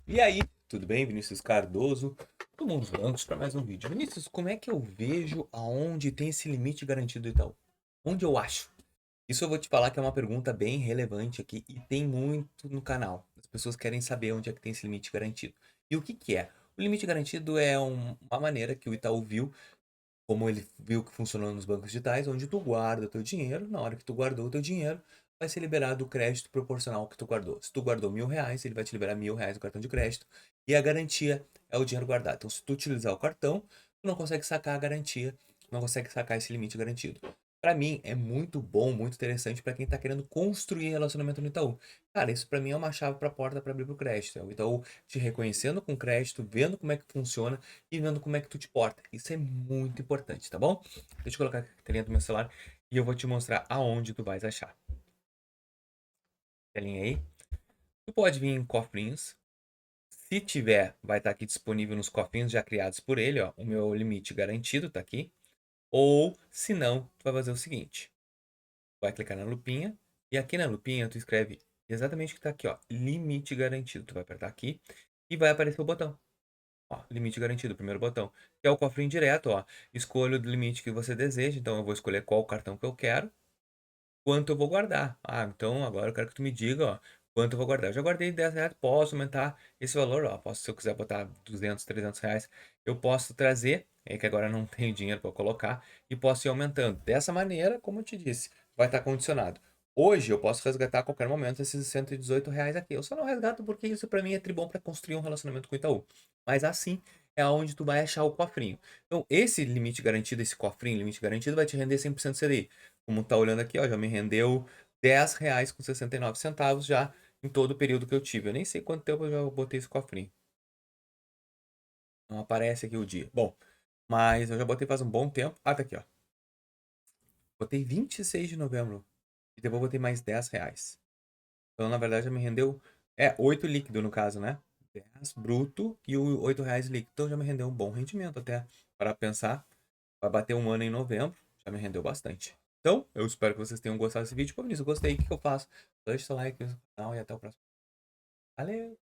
E aí, tudo bem? Vinícius Cardoso, do Mundo dos Bancos, para mais um vídeo. Vinícius, como é que eu vejo aonde tem esse limite garantido do Itaú? Onde eu acho? Isso eu vou te falar que é uma pergunta bem relevante aqui e tem muito no canal. As pessoas querem saber onde é que tem esse limite garantido. E o que que é? O limite garantido é uma maneira que o Itaú viu, como ele viu que funcionou nos bancos digitais, onde tu guarda o teu dinheiro, na hora que tu guardou o teu dinheiro, vai ser liberado o crédito proporcional ao que tu guardou. Se tu guardou R$ 1.000, ele vai te liberar R$ 1.000 no cartão de crédito. E a garantia é o dinheiro guardado. Então, se tu utilizar o cartão, tu não consegue sacar a garantia, não consegue sacar esse limite garantido. Para mim, é muito bom, muito interessante para quem está querendo construir relacionamento no Itaú. Cara, isso para mim é uma chave para a porta para abrir para o crédito. É o Itaú te reconhecendo com crédito, vendo como é que funciona e vendo como é que tu te porta. Isso é muito importante, tá bom? Deixa eu colocar a telinha do meu celular e eu vou te mostrar aonde tu vais achar. Telinha aí. Tu pode vir em cofrinhos. Se tiver, vai estar aqui disponível nos cofrinhos já criados por ele, ó. O meu limite garantido tá aqui. Ou, se não, tu vai fazer o seguinte. Vai clicar na lupinha e aqui na lupinha tu escreve exatamente o que tá aqui, ó. Limite garantido. Tu vai apertar aqui e vai aparecer o botão. Ó, limite garantido, primeiro botão. Que é o cofrinho direto, ó. Escolha o limite que você deseja. Então eu vou escolher qual cartão que eu quero. Quanto eu vou guardar. Ah, então agora eu quero que tu me diga, ó, quanto eu vou guardar. Eu já guardei R$ 10, posso aumentar esse valor, ó. Posso, se eu quiser botar 200, R$ 300, eu posso trazer, é que agora eu não tenho dinheiro para colocar, e posso ir aumentando. Dessa maneira, como eu te disse, vai estar condicionado. Hoje eu posso resgatar a qualquer momento esses R$ 118 aqui. Eu só não resgato porque isso para mim é tribom para construir um relacionamento com o Itaú. Mas assim é onde tu vai achar o cofrinho. Então, esse limite garantido, esse cofrinho, limite garantido, vai te render 100% CDI. Como tá olhando aqui, ó, já me rendeu R$ 10,69 já em todo o período que eu tive. Eu nem sei quanto tempo eu já botei esse cofrinho. Não aparece aqui o dia. Bom, mas eu já botei faz um bom tempo. Ah, tá aqui, ó. Botei 26 de novembro. E depois botei mais R$ 10. Então, na verdade, já me rendeu. 8 líquido no caso, né? 10 bruto e o R$ 8 líquido. Então já me rendeu um bom rendimento até. Para pensar. Vai bater um ano em novembro. Já me rendeu bastante. Então, eu espero que vocês tenham gostado desse vídeo. Pô, Vinícius, eu gostei. O que eu faço? Deixa o like no canal e até o próximo. Valeu!